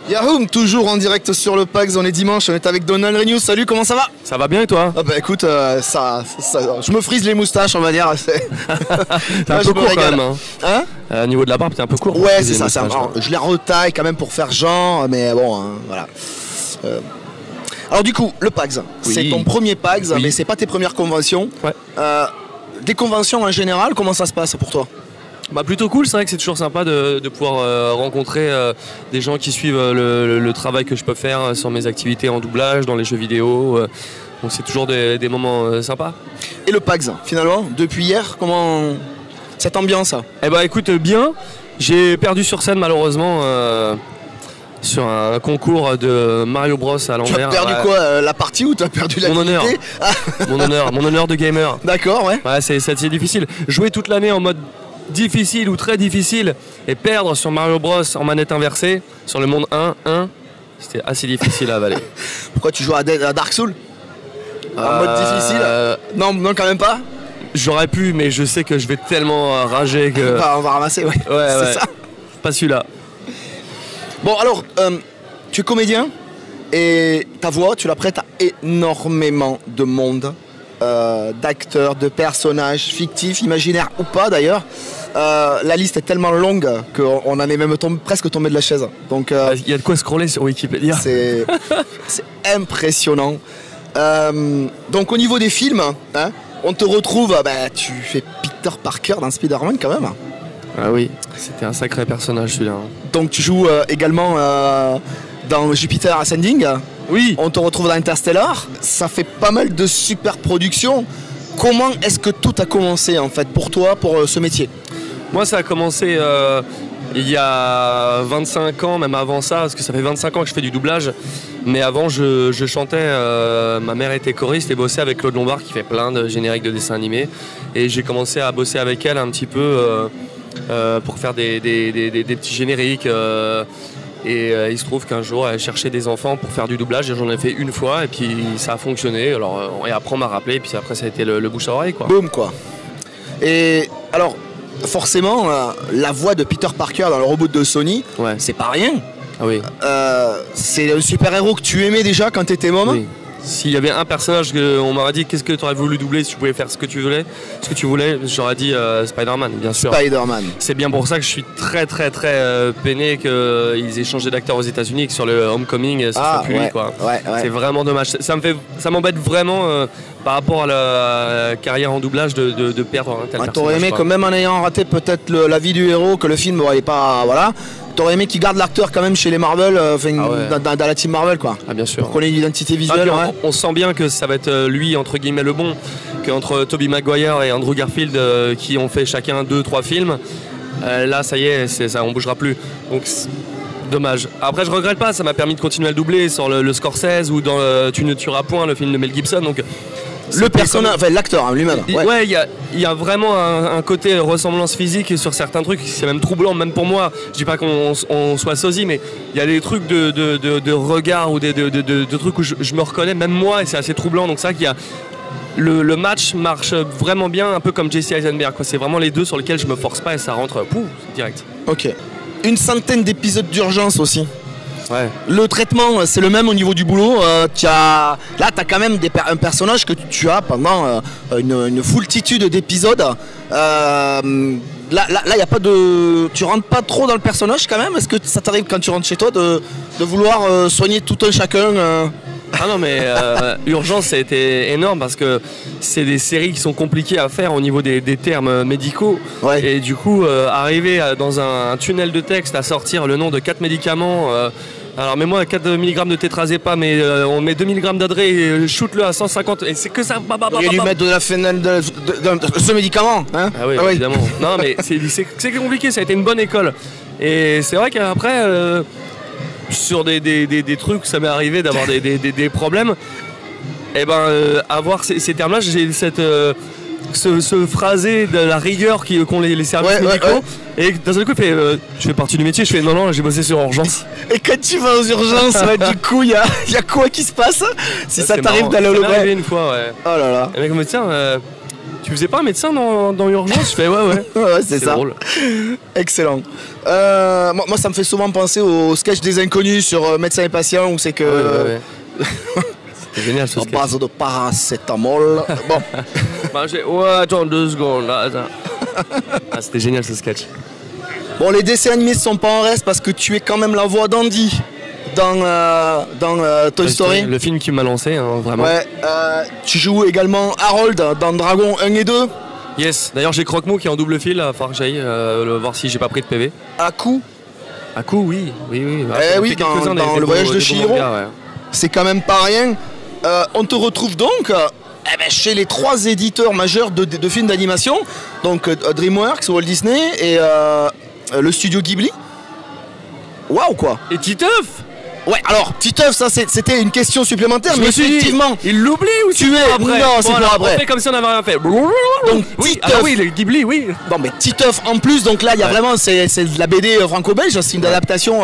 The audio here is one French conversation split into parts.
Yahoum, toujours en direct sur le PAX, on est dimanche, on est avec Donald Renews. Salut, comment ça va? Ça va bien et toi? Ah bah écoute, je me frise les moustaches, on va dire. T'es un peu court quand même. Hein? Au niveau de la barbe, t'es un peu court. Ouais, c'est ça. Je les retaille quand même pour faire genre, mais bon, hein, voilà. Alors du coup, le PAX, c'est ton premier PAX, mais c'est pas tes premières conventions. Ouais. Des conventions en général, comment ça se passe pour toi? Bah plutôt cool, c'est vrai que c'est toujours sympa de pouvoir rencontrer des gens qui suivent le travail que je peux faire sur mes activités en doublage, dans les jeux vidéo. Donc c'est toujours des moments sympas. Et le PAX, finalement, depuis hier, comment cette ambiance? Eh bah écoute, bien. J'ai perdu sur scène malheureusement sur un concours de Mario Bros à l'envers. Tu as perdu quoi, la partie ou tu as perdu la Mon honneur. Mon honneur de gamer. D'accord, ouais. Ouais, c'est difficile. Jouer toute l'année en mode difficile ou très difficile et perdre sur Mario Bros en manette inversée sur le monde 1, c'était assez difficile à avaler. Pourquoi tu joues à Dark Souls en mode difficile? Non, quand même pas. J'aurais pu, mais je sais que je vais tellement rager que... on va ramasser, ouais. C'est ça. Pas celui-là. Bon, alors, tu es comédien et ta voix, tu la prêtes à énormément de monde. D'acteurs, de personnages fictifs, imaginaires ou pas d'ailleurs. La liste est tellement longue qu'on en est même presque tombé de la chaise. Donc, il y a de quoi scroller sur Wikipédia. C'est impressionnant. Donc au niveau des films, hein, on te retrouve, tu fais Peter Parker dans Spider-Man quand même. Ah oui, c'était un sacré personnage celui-là. Donc tu joues également dans Jupiter Ascending. Oui. On te retrouve dans Interstellar. Ça fait pas mal de super productions. Comment est-ce que tout a commencé en fait pour toi, pour ce métier? Moi ça a commencé il y a 25 ans, même avant ça, parce que ça fait 25 ans que je fais du doublage. Mais avant je chantais, ma mère était choriste et bossait avec Claude Lombard qui fait plein de génériques de dessins animés. Et j'ai commencé à bosser avec elle un petit peu pour faire des petits génériques. Et il se trouve qu'un jour elle cherchait des enfants pour faire du doublage et j'en ai fait une fois et puis ça a fonctionné. Alors, et après on m'a rappelé et puis après ça a été le bouche à oreille quoi. Boum quoi. Et alors forcément la voix de Peter Parker dans le reboot de Sony, ouais. C'est pas rien. Ah oui. C'est le super héros que tu aimais déjà quand t'étais môme. Oui. S'il y avait un personnage on m'aurait dit qu'est-ce que tu aurais voulu doubler si tu pouvais faire ce que tu voulais, j'aurais dit Spider-Man, bien sûr. Spider-Man. C'est bien pour ça que je suis très peiné qu'ils aient changé d'acteur aux États-Unis, que sur le Homecoming, ça soit plus lui quoi. Ouais. C'est vraiment dommage. Ça m'embête vraiment par rapport à la carrière en doublage de perdre un tel personnage. T'aurais aimé que même en ayant raté peut-être la vie du héros, que le film n'aurait pas, voilà. T'aurais aimé qu'il garde l'acteur quand même chez les Marvel, dans la team Marvel quoi. Ah bien sûr. Pour qu'on ait une identité visuelle. On sent bien que ça va être lui entre guillemets le bon, qu'entre Tobey Maguire et Andrew Garfield qui ont fait chacun 2-3 films. Là ça y est, ça on bougera plus. Donc dommage. Après je regrette pas, ça m'a permis de continuer à le doubler sur le Scorsese ou dans Tu ne tueras point, le film de Mel Gibson. Donc le personnage, l'acteur lui-même. Ouais, il y a vraiment un côté ressemblance physique sur certains trucs. C'est même troublant, même pour moi. Je dis pas qu'on soit sosie, mais il y a des trucs de regard ou de trucs où je me reconnais, même moi, et c'est assez troublant. Donc c'est vrai qu'il y a le match marche vraiment bien, un peu comme Jesse Eisenberg. C'est vraiment les deux sur lesquels je me force pas et ça rentre direct. Ok. Une centaine d'épisodes d'urgence aussi. Ouais. Le traitement, c'est le même au niveau du boulot. Là, tu as quand même un personnage que tu as pendant une foultitude d'épisodes. Là, y a pas de. Tu rentres pas trop dans le personnage quand même. Est-ce que ça t'arrive quand tu rentres chez toi de vouloir soigner tout un chacun Ah non mais Urgence ça a été énorme parce que c'est des séries qui sont compliquées à faire au niveau des termes médicaux. Ouais. Et du coup arriver dans un tunnel de texte à sortir le nom de 4 médicaments. Alors mets-moi 4 mg de tétrazépam mais on met 2 mg d'adré et shoot-le à 150 et c'est que ça. Il a dû mettre de la phénol de ce médicament hein. Ah oui, évidemment. Non mais c'est compliqué, ça a été une bonne école. Et c'est vrai qu'après sur des trucs, ça m'est arrivé d'avoir des problèmes. Et avoir ces termes-là, j'ai ce phrasé de la rigueur qu'ont les services médicaux. Et d'un seul coup, je fais partie du métier, je fais non, j'ai bossé sur Urgence. Et quand tu vas aux urgences, du coup, il y a quoi qui se passe si ça t'arrive d'aller au Ça m'est arrivé une fois, ouais. Oh là là. Et le mec me dit, tiens, tu faisais pas un médecin dans Urgence? Je fais ouais. Ouais, c'est ça. Drôle. Excellent. Moi, ça me fait souvent penser au sketch des inconnus sur médecin et patient où c'est que. Ouais. C'était génial ce à sketch. base de paracétamol. Bon. Ouais, attends 2 secondes. Là, attends. Ah, c'était génial ce sketch. Bon, les dessins animés ne sont pas en reste parce que tu es quand même la voix d'Andy dans Toy Story. Le film qui m'a lancé, hein, vraiment. Ouais, tu joues également Harold dans Dragon 1 et 2. Yes, d'ailleurs j'ai Croque-Mou qui est en double fil, il va falloir que j'aille voir si j'ai pas pris de PV. Aku, À coup, oui. Bah, Eh ça oui, fait quelques-uns dans des le voyage de beaux Chihiro. mangas, ouais. c'est quand même pas rien. On te retrouve donc chez les 3 éditeurs majeurs de films d'animation, donc DreamWorks, Walt Disney et le studio Ghibli. Waouh quoi. Et Titeuf. Ouais, alors Titeuf, ça c'était une question supplémentaire, mais effectivement, il l'oublie ou tu es après? non, c'est pour après. On fait comme si on n'avait rien fait. Donc oui, Titeuf. oui, le Ghibli, oui. Non mais Titeuf en plus, donc là il y a vraiment c'est de la BD franco-belge, c'est une adaptation,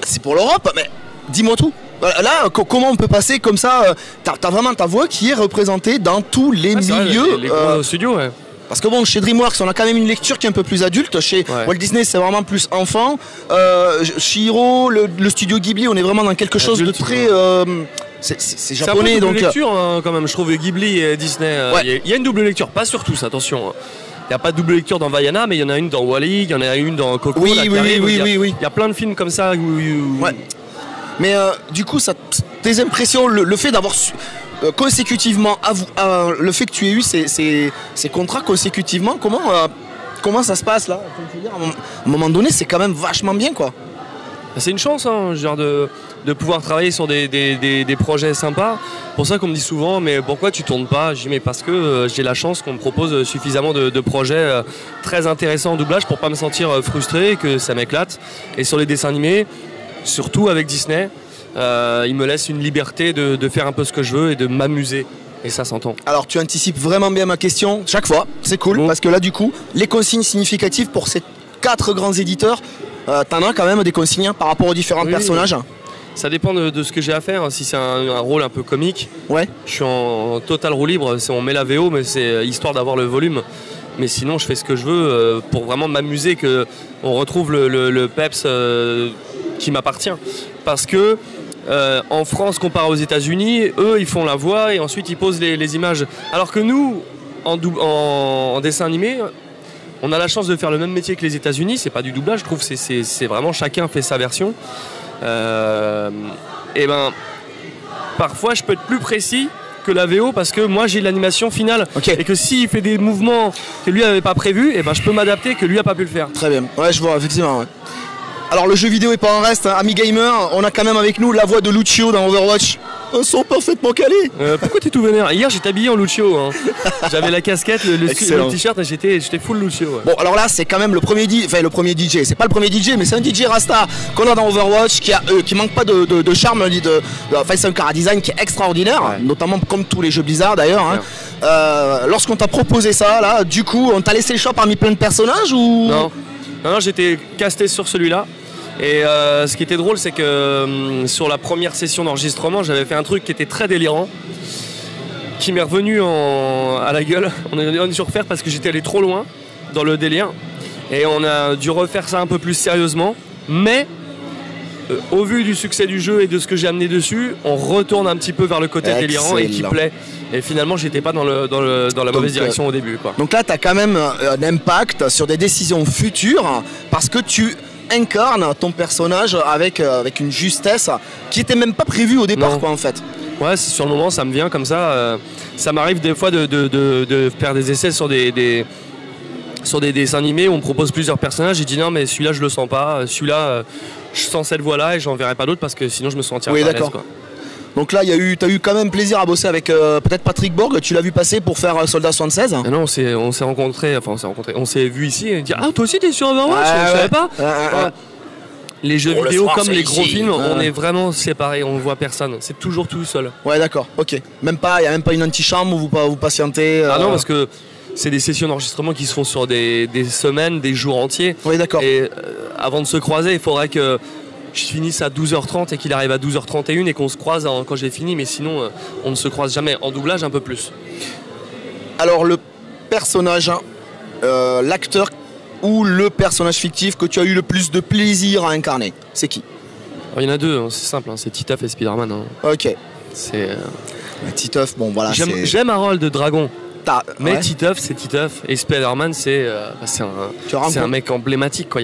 c'est pour l'Europe, mais dis-moi tout. Là, comment on peut passer comme ça, t'as vraiment ta voix qui est représentée dans tous les milieux. Les gros studios, ouais. Parce que bon, chez DreamWorks, on a quand même une lecture qui est un peu plus adulte. Chez Walt Disney, c'est vraiment plus enfant. Chihiro, le studio Ghibli, on est vraiment dans quelque chose de très... c'est japonais, un peu donc... double lecture, hein, quand même, je trouve, Ghibli et Disney. Il y a une double lecture, pas sur tous, attention. Il n'y a pas de double lecture dans Vaiana, mais il y en a une dans Wall-E, il y en a une dans Coco. Oui. Il y a plein de films comme ça où... Ouais. Mais du coup, tes impressions, le fait d'avoir... consécutivement, le fait que tu aies eu ces contrats consécutivement, comment ça se passe là? Je veux dire, à un moment donné, c'est quand même vachement bien quoi. C'est une chance, hein, genre de pouvoir travailler sur des projets sympas. Pour ça qu'on me dit souvent, mais pourquoi tu tournes pas? Je dis mais parce que j'ai la chance qu'on me propose suffisamment de projets très intéressants en doublage pour pas me sentir frustré, que ça m'éclate. Et sur les dessins animés, surtout avec Disney, il me laisse une liberté de faire un peu ce que je veux et de m'amuser. Et ça s'entend. Alors tu anticipes vraiment bien ma question chaque fois, c'est cool, parce que là du coup, les consignes significatives pour ces 4 grands éditeurs, t'en as quand même des consignes par rapport aux différents personnages. Ça dépend de ce que j'ai à faire. Si c'est un rôle un peu comique, je suis en total roue libre. On met la VO, mais c'est histoire d'avoir le volume. Mais sinon, je fais ce que je veux pour vraiment m'amuser, qu'on retrouve le peps qui m'appartient. Parce que en France, comparé aux États-Unis, eux, ils font la voix et ensuite ils posent les images. Alors que nous, en dessin animé, on a la chance de faire le même métier que les États-Unis. C'est pas du doublage, je trouve. C'est vraiment chacun fait sa version. Et ben, parfois, je peux être plus précis que la VO parce que moi j'ai l'animation finale et que s'il fait des mouvements que lui n'avait pas prévus, et ben je peux m'adapter que lui n'a pas pu le faire. Très bien. Ouais, je vois effectivement. Ouais. Alors le jeu vidéo est pas en reste, hein. Ami gamer, on a quand même avec nous la voix de Lucio dans Overwatch. Un son parfaitement calé. Pourquoi t'es tout vénère? Hier j'étais habillé en Lucio, hein. J'avais la casquette, le t-shirt et j'étais full Lucio. Ouais. Bon alors là c'est quand même le premier DJ, c'est pas le premier DJ mais c'est un DJ Rasta qu'on a dans Overwatch qui manque pas de charme, enfin c'est un chara-design qui est extraordinaire, notamment comme tous les jeux Blizzard d'ailleurs. Hein. Lorsqu'on t'a proposé ça là, du coup on t'a laissé le choix parmi plein de personnages ou... Non, j'étais casté sur celui-là. Et ce qui était drôle, c'est que sur la première session d'enregistrement, j'avais fait un truc qui était très délirant, qui m'est revenu à la gueule. On a dû refaire parce que j'étais allé trop loin dans le délire. Et on a dû refaire ça un peu plus sérieusement. Mais au vu du succès du jeu et de ce que j'ai amené dessus, on retourne un petit peu vers le côté délirant et qui plaît. Et finalement, j'étais pas dans la mauvaise direction au début, quoi. Donc là, tu as quand même un impact sur des décisions futures parce que tu incarnes ton personnage avec une justesse qui était même pas prévue au départ, quoi, en fait. Ouais, sur le moment, ça me vient comme ça. Ça m'arrive des fois de faire des essais sur des dessins animés où on me propose plusieurs personnages. J'ai dit non, mais celui-là, je le sens pas. Celui-là, je sens cette voix-là et j'en verrai pas d'autres parce que sinon, je me sentirais pas à l'aise, quoi. Donc là, t'as eu quand même plaisir à bosser avec peut-être Patrick Borg. Tu l'as vu passer pour faire Soldat 76. Ah non, on s'est rencontrés, on s'est vu ici et dit ah toi aussi t'es sur Overwatch, je savais pas. Les jeux vidéo comme les gros films, on est vraiment séparés, on voit personne. C'est toujours tout seul. Ouais, d'accord, ok. Il n'y a même pas une antichambre où vous patientez. Ah non, parce que c'est des sessions d'enregistrement qui se font sur des semaines, des jours entiers. Oui, d'accord. Et avant de se croiser, il faudrait que je finisse à 12h30 et qu'il arrive à 12h31 et qu'on se croise quand j'ai fini, mais sinon on ne se croise jamais. En doublage un peu plus. Alors personnage, l'acteur ou le personnage fictif que tu as eu le plus de plaisir à incarner? C'est qui? Alors, il y en a deux, hein, c'est simple, hein, c'est Titeuf et Spider-Man. Hein. Ok. C'est. Titeuf, bon voilà. J'aime Harold de Dragon. Mais ouais. Titeuf, c'est Titeuf. Et Spider-Man, c'est un mec emblématique. Quoi.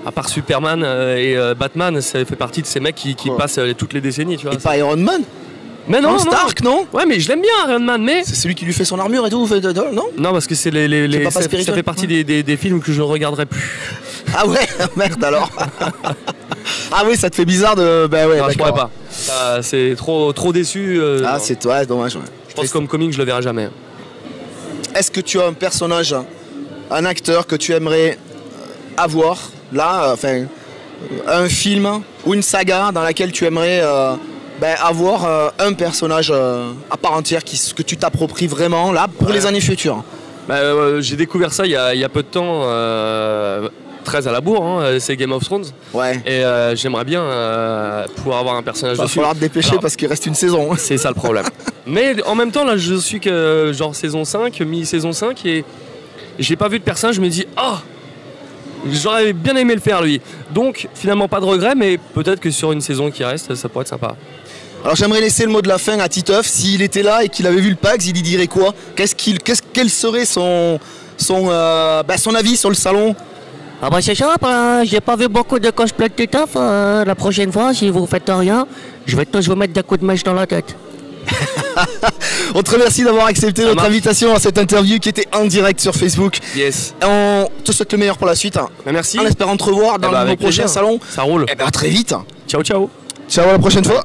À part Superman et Batman, ça fait partie de ces mecs qui passent toutes les décennies. Tu vois, et pas Iron Man? Mais non, Stark, non? Ouais, mais je l'aime bien Iron Man, mais. C'est celui qui lui fait son armure et tout, non? Non, parce que c'est ça fait partie des films que je ne regarderai plus. Ah ouais, merde alors. Ah oui, ça te fait bizarre de. Bah ouais, non, je pourrais pas. C'est trop déçu. Ah, c'est toi, dommage. Ouais. Je pense qu'Home Coming, je le verrai jamais. Est-ce que tu as un personnage, un acteur que tu aimerais avoir là, enfin, un film ou une saga dans laquelle tu aimerais avoir un personnage à part entière que tu t'appropries vraiment là pour les années futures? J'ai découvert ça il y a peu de temps, très à la bourre, hein, c'est Game of Thrones. Ouais. Et j'aimerais bien pouvoir avoir un personnage dessus. Il va falloir te dépêcher parce qu'il reste une saison. C'est ça le problème. Mais en même temps, là, je suis que genre saison 5, mi-saison 5, et j'ai pas vu de personnage, je me dis, j'aurais bien aimé le faire lui. Donc finalement pas de regret, mais peut-être que sur une saison qui reste, ça pourrait être sympa. Alors j'aimerais laisser le mot de la fin à Titeuf. S'il était là et qu'il avait vu le PAX, il y dirait quoi? Quel serait son avis sur le salon? Ah bah c'est ça, j'ai pas vu beaucoup de cosplay de Titeuf. La prochaine fois, si vous faites rien, je vais tous vous mettre des coups de mèche dans la tête. On te remercie d'avoir accepté notre invitation à cette interview qui était en direct sur Facebook. Yes. On te souhaite le meilleur pour la suite. Merci. On espère te revoir dans nos prochains salons. Ça roule. Et à très vite. Ciao, ciao. Ciao, à la prochaine fois.